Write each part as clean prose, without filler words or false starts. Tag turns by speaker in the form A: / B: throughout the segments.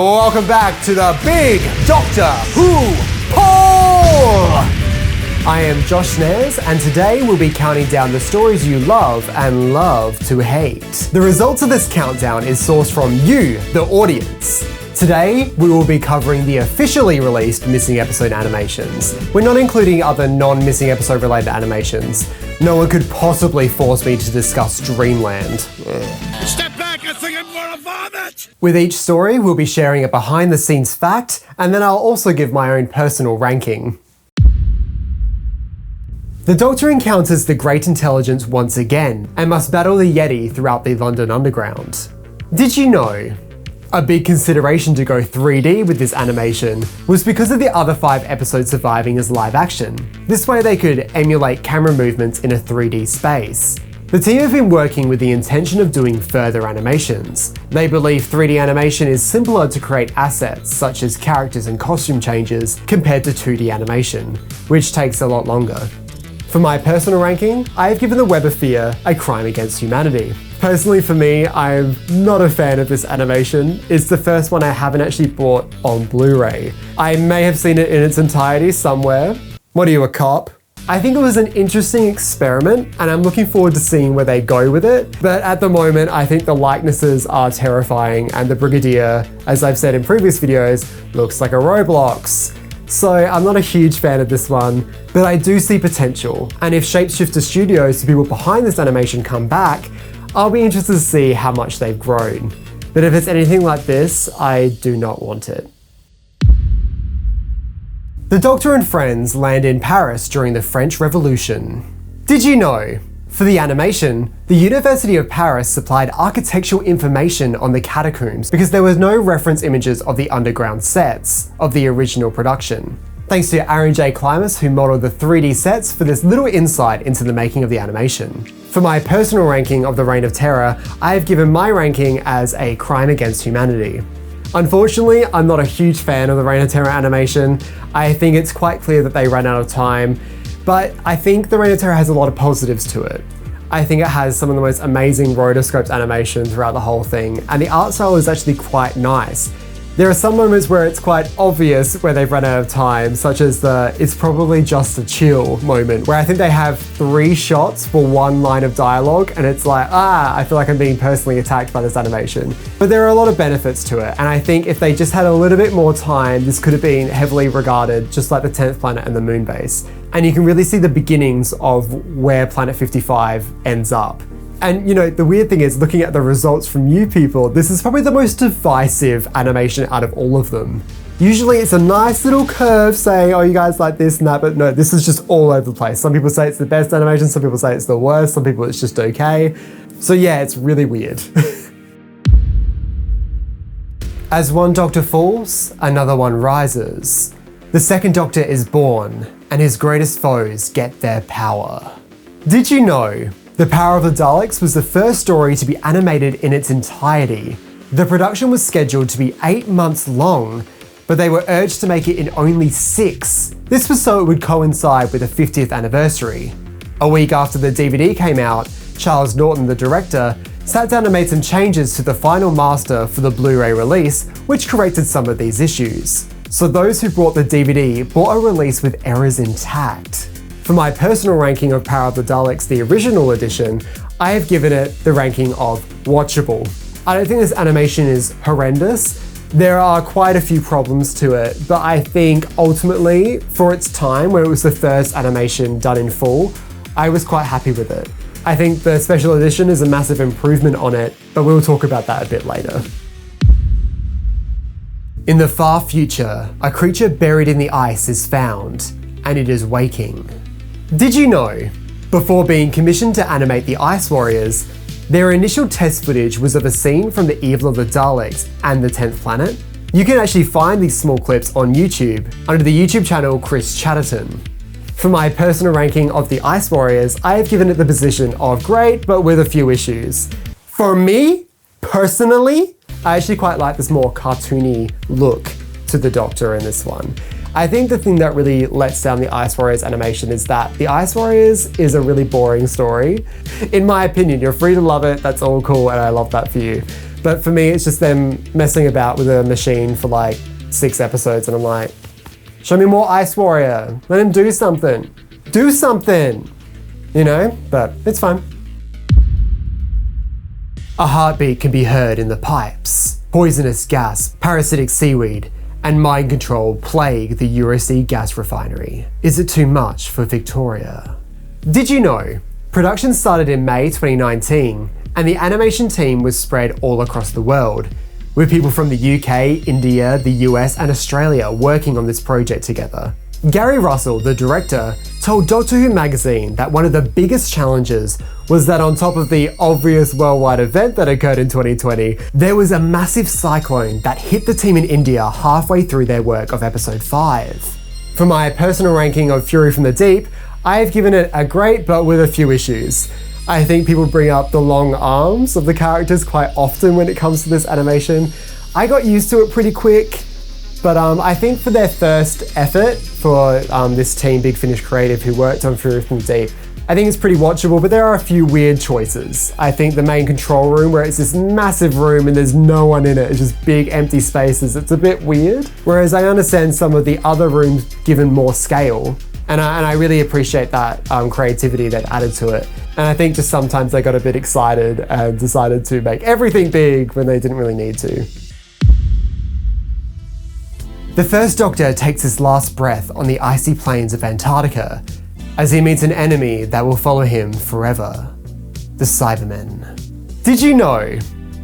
A: welcome back to the Big Doctor Who Poll! I am Josh Snares, and today we'll be counting down the stories you love and love to hate. The results of this countdown is sourced from you, the audience. Today, we will be covering the officially released missing episode animations. We're not including other non-missing episode related animations. No one could possibly force me to discuss Dreamland.
B: Step back, I think I'm gonna vomit!
A: With each story, we'll be sharing a behind-the-scenes fact, and then I'll also give my own personal ranking. The Doctor encounters the Great Intelligence once again, and must battle the Yeti throughout the London Underground. Did you know? A big consideration to go 3D with this animation was because of the other 5 episodes surviving as live action. This way they could emulate camera movements in a 3D space. The team have been working with the intention of doing further animations. They believe 3D animation is simpler to create assets such as characters and costume changes compared to 2D animation, which takes a lot longer. For my personal ranking, I have given The Web of Fear a crime against humanity. Personally for me, I'm not a fan of this animation. It's the first one I haven't actually bought on Blu-ray. I may have seen it in its entirety somewhere. What are you, a cop? I think it was an interesting experiment, and I'm looking forward to seeing where they go with it. But at the moment, I think the likenesses are terrifying, and the Brigadier, as I've said in previous videos, looks like a Roblox. So I'm not a huge fan of this one, but I do see potential. And if Shapeshifter Studios, the people behind this animation, come back, I'll be interested to see how much they've grown. But if it's anything like this, I do not want it. The Doctor and friends land in Paris during the French Revolution. Did you know? For the animation, the University of Paris supplied architectural information on the catacombs because there was no reference images of the underground sets of the original production. Thanks to Aaron J. Klimas, who modeled the 3D sets for this little insight into the making of the animation. For my personal ranking of the Reign of Terror, I have given my ranking as a crime against humanity. Unfortunately, I'm not a huge fan of the Reign of Terror animation. I think it's quite clear that they ran out of time, but I think the Reign of Terror has a lot of positives to it. I think it has some of the most amazing rotoscoped animation throughout the whole thing, and the art style is actually quite nice. There are some moments where it's quite obvious where they've run out of time, such as the "it's probably just a chill" moment, where I think they have 3 shots for 1 line of dialogue, and it's like, I feel like I'm being personally attacked by this animation. But there are a lot of benefits to it, and I think if they just had a little bit more time, this could have been heavily regarded, just like the 10th planet and the Moonbase. And you can really see the beginnings of where Planet 55 ends up. And you know, the weird thing is, looking at the results from you people, this is probably the most divisive animation out of all of them. Usually it's a nice little curve saying, oh, you guys like this and that, but no, this is just all over the place. Some people say it's the best animation, some people say it's the worst, some people it's just okay. So yeah, it's really weird. As one Doctor falls, another one rises. The second Doctor is born, and his greatest foes get their power. Did you know? The Power of the Daleks was the first story to be animated in its entirety. The production was scheduled to be 8 months long, but they were urged to make it in only 6. This was so it would coincide with the 50th anniversary. A week after the DVD came out, Charles Norton, the director, sat down and made some changes to the final master for the Blu-ray release, which corrected some of these issues. So those who bought the DVD bought a release with errors intact. For my personal ranking of Power of the Daleks, the original edition, I have given it the ranking of watchable. I don't think this animation is horrendous. There are quite a few problems to it, but I think ultimately, for its time, where it was the first animation done in full, I was quite happy with it. I think the special edition is a massive improvement on it, but we'll talk about that a bit later. In the far future, a creature buried in the ice is found, and it is waking. Did you know? Before being commissioned to animate the Ice Warriors, their initial test footage was of a scene from The Evil of the Daleks and the 10th Planet. You can actually find these small clips on YouTube under the YouTube channel Chris Chatterton. For my personal ranking of the Ice Warriors, I have given it the position of great, but with a few issues. For me, personally, I actually quite like this more cartoony look to the Doctor in this one. I think the thing that really lets down the Ice Warriors animation is that the Ice Warriors is a really boring story. In my opinion, you're free to love it, that's all cool, and I love that for you. But for me, it's just them messing about with a machine for like 6 episodes, and I'm like, show me more Ice Warrior. Let him do something. Do something! You know? But it's fine. A heartbeat can be heard in the pipes. Poisonous gas, parasitic seaweed, and mind control plague the Eurosea gas refinery. Is it too much for Victoria? Did you know? Production started in May 2019, and the animation team was spread all across the world, with people from the UK, India, the US, and Australia working on this project together. Gary Russell, the director, told Doctor Who magazine that one of the biggest challenges was that on top of the obvious worldwide event that occurred in 2020, there was a massive cyclone that hit the team in India halfway through their work of episode 5. For my personal ranking of Fury from the Deep, I have given it a great but with a few issues. I think people bring up the long arms of the characters quite often when it comes to this animation. I got used to it pretty quick. But I think for their first effort for this team, Big Finish Creative, who worked on Fury from the Deep, I think it's pretty watchable, but there are a few weird choices. I think the main control room, where it's this massive room and there's no one in it, it's just big empty spaces, it's a bit weird. Whereas I understand some of the other rooms given more scale, and I really appreciate that creativity they've added to it. And I think just sometimes they got a bit excited and decided to make everything big when they didn't really need to. The First Doctor takes his last breath on the icy plains of Antarctica as he meets an enemy that will follow him forever, the Cybermen. Did you know?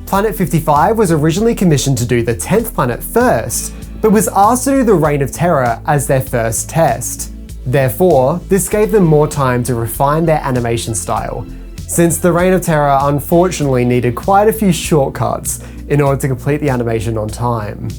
A: Planet 55 was originally commissioned to do the 10th planet first, but was asked to do the Reign of Terror as their first test. Therefore, this gave them more time to refine their animation style, since the Reign of Terror unfortunately needed quite a few shortcuts in order to complete the animation on time.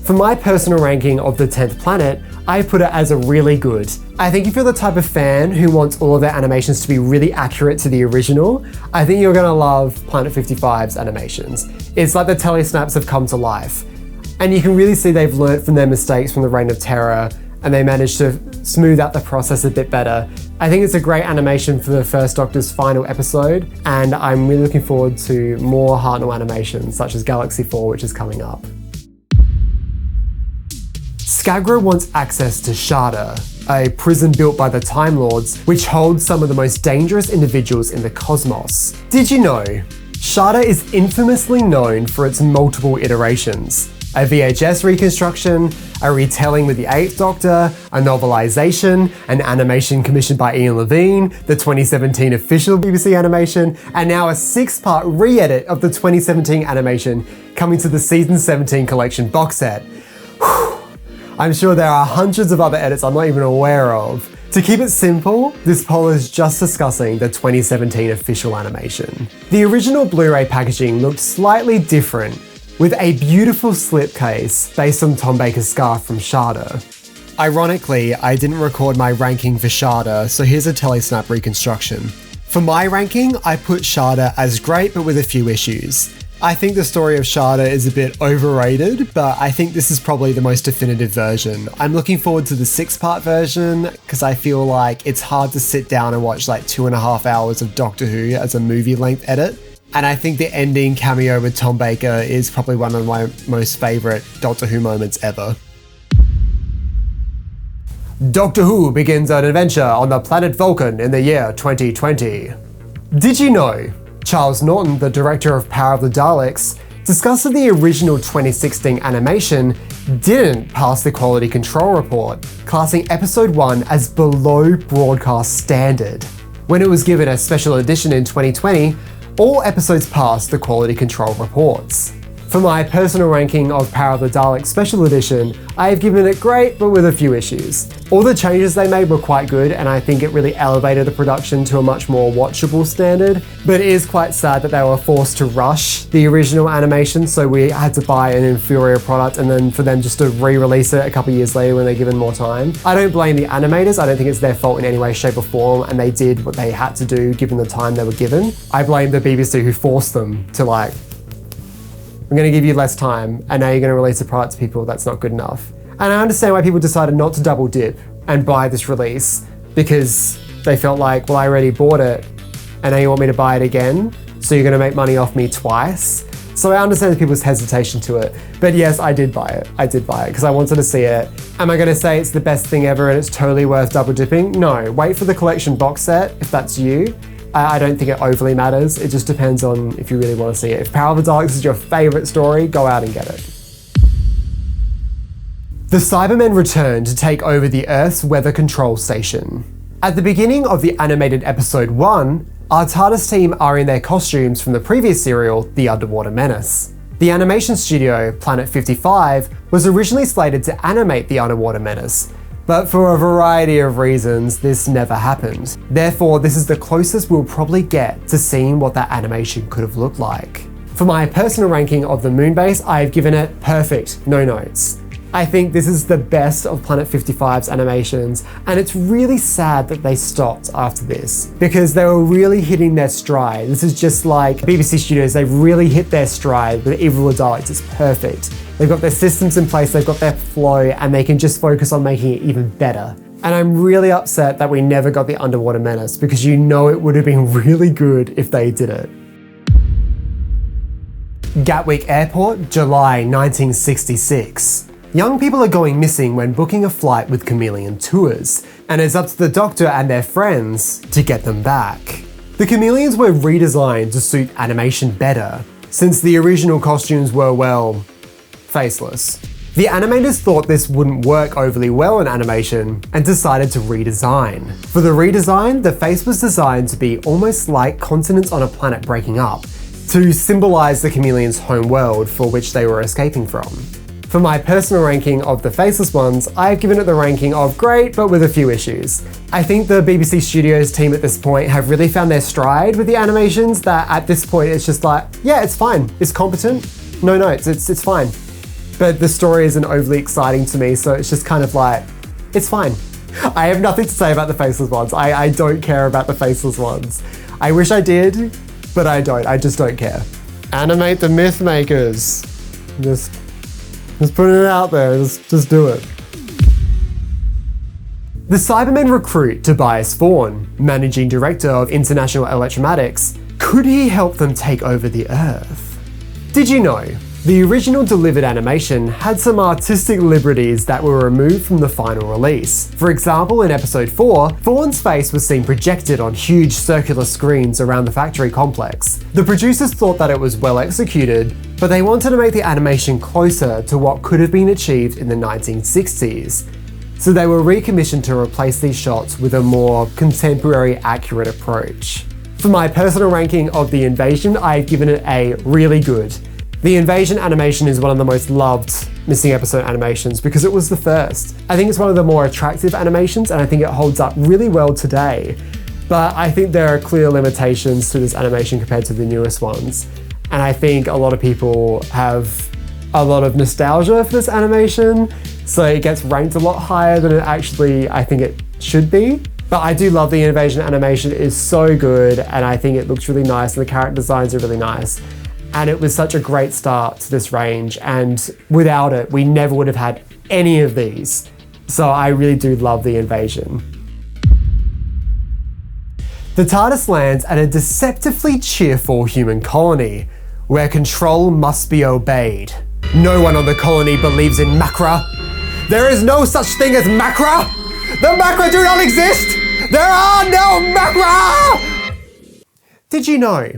A: For my personal ranking of the 10th planet, I put it as a really good. I think if you're the type of fan who wants all of their animations to be really accurate to the original, I think you're gonna love Planet 55's animations. It's like the telesnaps have come to life. And you can really see they've learnt from their mistakes from the Reign of Terror, and they managed to smooth out the process a bit better. I think it's a great animation for the First Doctor's final episode, and I'm really looking forward to more Hartnell animations, such as Galaxy 4, which is coming up. Skagra wants access to Sharda, a prison built by the Time Lords, which holds some of the most dangerous individuals in the cosmos. Did you know? Sharda is infamously known for its multiple iterations. A VHS reconstruction, a retelling with the 8th Doctor, a novelisation, an animation commissioned by Ian Levine, the 2017 official BBC animation, and now a 6-part re-edit of the 2017 animation coming to the Season 17 collection box set. I'm sure there are hundreds of other edits I'm not even aware of. To keep it simple, this poll is just discussing the 2017 official animation. The original Blu-ray packaging looked slightly different, with a beautiful slipcase based on Tom Baker's scarf from Sharda. Ironically, I didn't record my ranking for Sharda, so here's a telesnap reconstruction. For my ranking, I put Sharda as great but with a few issues. I think the story of Sharda is a bit overrated, but I think this is probably the most definitive version. I'm looking forward to the 6-part version because I feel like it's hard to sit down and watch like 2.5 hours of Doctor Who as a movie-length edit. And I think the ending cameo with Tom Baker is probably one of my most favourite Doctor Who moments ever. Doctor Who begins an adventure on the planet Vulcan in the year 2020. Did you know? Charles Norton, the director of Power of the Daleks, discussed that the original 2016 animation didn't pass the quality control report, classing episode 1 as below broadcast standard. When it was given a special edition in 2020, all episodes passed the quality control reports. For my personal ranking of Power of the Daleks Special Edition, I have given it great, but with a few issues. All the changes they made were quite good, and I think it really elevated the production to a much more watchable standard, but it is quite sad that they were forced to rush the original animation, so we had to buy an inferior product and then for them just to re-release it a couple years later when they're given more time. I don't blame the animators, I don't think it's their fault in any way, shape or form, and they did what they had to do given the time they were given. I blame the BBC who forced them to I'm going to give you less time, and now you're going to release a product to people that's not good enough. And I understand why people decided not to double dip and buy this release, because they felt like, well, I already bought it, and now you want me to buy it again, so you're going to make money off me twice. So I understand people's hesitation to it. But yes, I did buy it. I did buy it because I wanted to see it. Am I going to say it's the best thing ever and it's totally worth double dipping? No, wait for the collection box set if that's you. I don't think it overly matters. It just depends on if you really want to see it. If Power of the Daleks is your favorite story, go out and get it. The Cybermen return to take over the Earth's weather control station. At the beginning of the animated episode 1, our TARDIS team are in their costumes from the previous serial, The Underwater Menace. The animation studio, Planet 55, was originally slated to animate The Underwater Menace, but for a variety of reasons, this never happened. Therefore, this is the closest we'll probably get to seeing what that animation could have looked like. For my personal ranking of the Moonbase, I've given it perfect, no notes. I think this is the best of Planet 55's animations, and it's really sad that they stopped after this, because they were really hitting their stride. This is just like BBC Studios, they've really hit their stride with Evil Daleks, it's perfect. They've got their systems in place, they've got their flow, and they can just focus on making it even better. And I'm really upset that we never got the Underwater Menace, because you know it would have been really good if they did it. Gatwick Airport, July 1966. Young people are going missing when booking a flight with Chameleon Tours, and it's up to the Doctor and their friends to get them back. The Chameleons were redesigned to suit animation better, since the original costumes were, well, faceless. The animators thought this wouldn't work overly well in animation and decided to redesign. For the redesign, the face was designed to be almost like continents on a planet breaking up, to symbolize the Chameleons' home world for which they were escaping from. For my personal ranking of the faceless ones, I've given it the ranking of great, but with a few issues. I think the BBC Studios team at this point have really found their stride with the animations that at this point it's just like, yeah, it's fine. It's competent. No notes, it's fine. But the story isn't overly exciting to me, so it's just kind of like, it's fine. I have nothing to say about the faceless ones. I don't care about the faceless ones. I wish I did, but I don't. I just don't care. Animate the myth makers. Just putting it out there, just do it. The Cybermen recruit Tobias Vaughan, Managing Director of International Electromatics. Could he help them take over the Earth? Did you know? The original delivered animation had some artistic liberties that were removed from the final release. For example, in episode 4, Vaughan's face was seen projected on huge circular screens around the factory complex. The producers thought that it was well executed, but they wanted to make the animation closer to what could have been achieved in the 1960s. So they were recommissioned to replace these shots with a more contemporary, accurate approach. For my personal ranking of The Invasion, I've given it a really good. The Invasion animation is one of the most loved missing episode animations because it was the first. I think it's one of the more attractive animations and I think it holds up really well today. But I think there are clear limitations to this animation compared to the newest ones. And I think a lot of people have a lot of nostalgia for this animation, so it gets ranked a lot higher than it actually, I think it should be. But I do love the Invasion animation, it is so good and I think it looks really nice and the character designs are really nice. And it was such a great start to this range, and without it, we never would have had any of these. So I really do love The Invasion. The TARDIS lands at a deceptively cheerful human colony, where control must be obeyed. No one on the colony believes in Macra. There is no such thing as Macra! The Macra do not exist! There are no Macra! Did you know?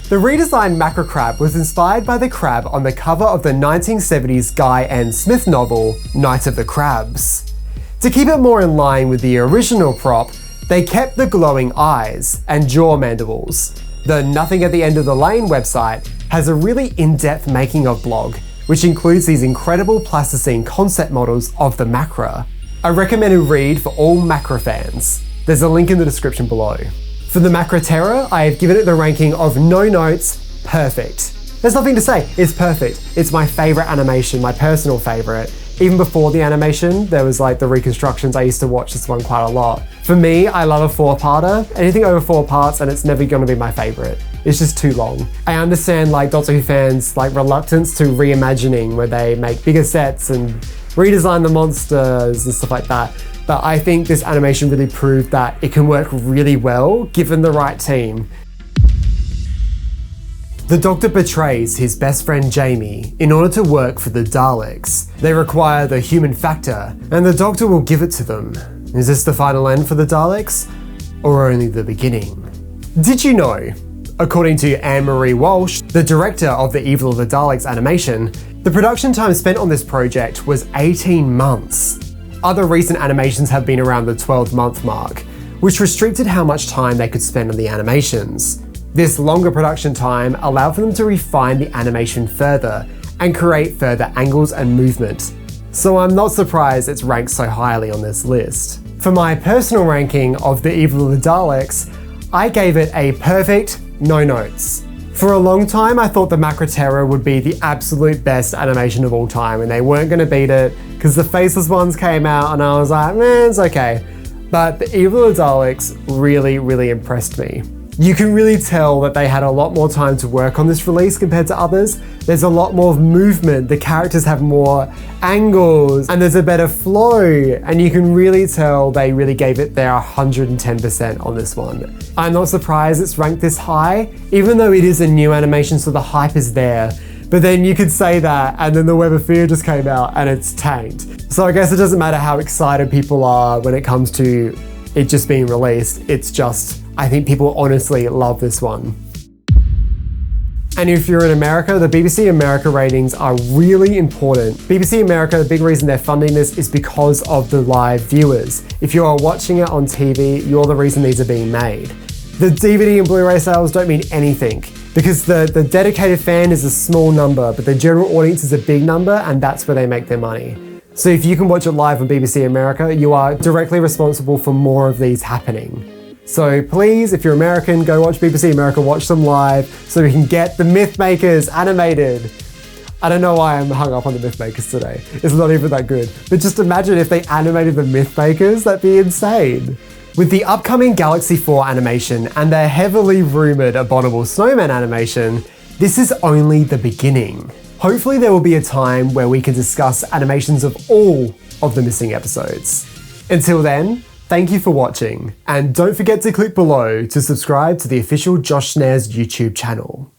A: The redesigned Macra Crab was inspired by the crab on the cover of the 1970s Guy N. Smith novel, Night of the Crabs. To keep it more in line with the original prop, they kept the glowing eyes and jaw mandibles. The Nothing at the End of the Lane website has a really in-depth making of blog, which includes these incredible plasticine concept models of the Macra. A recommended read for all Macra fans. There's a link in the description below. For the Macra Terror, I have given it the ranking of no notes, perfect. There's nothing to say, it's perfect. It's my favorite animation, my personal favorite. Even before the animation, there was like the reconstructions, I used to watch this one quite a lot. For me, I love a 4-parter. Anything over 4 parts and it's never gonna be my favorite. It's just too long. I understand like Doctor Who fans like reluctance to reimagining where they make bigger sets and redesign the monsters and stuff like that. But I think this animation really proved that it can work really well given the right team. The Doctor betrays his best friend Jamie in order to work for the Daleks. They require the human factor, and the Doctor will give it to them. Is this the final end for the Daleks? Or only the beginning? Did you know? According to Anne-Marie Walsh, the director of the Evil of the Daleks animation, the production time spent on this project was 18 months. Other recent animations have been around the 12-month mark, which restricted how much time they could spend on the animations. This longer production time allowed for them to refine the animation further and create further angles and movement. So I'm not surprised it's ranked so highly on this list. For my personal ranking of the Evil of the Daleks, I gave it a perfect no notes. For a long time, I thought the Macra Terror would be the absolute best animation of all time, and they weren't going to beat it because the faceless ones came out and I was like, man, it's okay. But the Evil of the Daleks really impressed me. You can really tell that they had a lot more time to work on this release compared to others. There's a lot more movement, the characters have more angles, and there's a better flow, and you can really tell they really gave it their 110% on this one. I'm not surprised it's ranked this high, even though it is a new animation, so the hype is there. But then you could say that, and then the Web of Fear just came out and it's tanked. So I guess it doesn't matter how excited people are when it comes to it just being released, it's just, I think people honestly love this one. And if you're in America, the BBC America ratings are really important. BBC America, the big reason they're funding this is because of the live viewers. If you are watching it on TV, you're the reason these are being made. The DVD and Blu-ray sales don't mean anything because the dedicated fan is a small number, but the general audience is a big number, and that's where they make their money. So if you can watch it live on BBC America, you are directly responsible for more of these happening. So please, if you're American, go watch BBC America, watch them live so we can get the Mythmakers animated. I don't know why I'm hung up on the Mythmakers today. It's not even that good. But just imagine if they animated the Mythmakers, that'd be insane. With the upcoming Galaxy 4 animation and the heavily rumoured Abominable Snowman animation, this is only the beginning. Hopefully there will be a time where we can discuss animations of all of the missing episodes. Until then, thank you for watching, and don't forget to click below to subscribe to the official Josh Snares YouTube channel.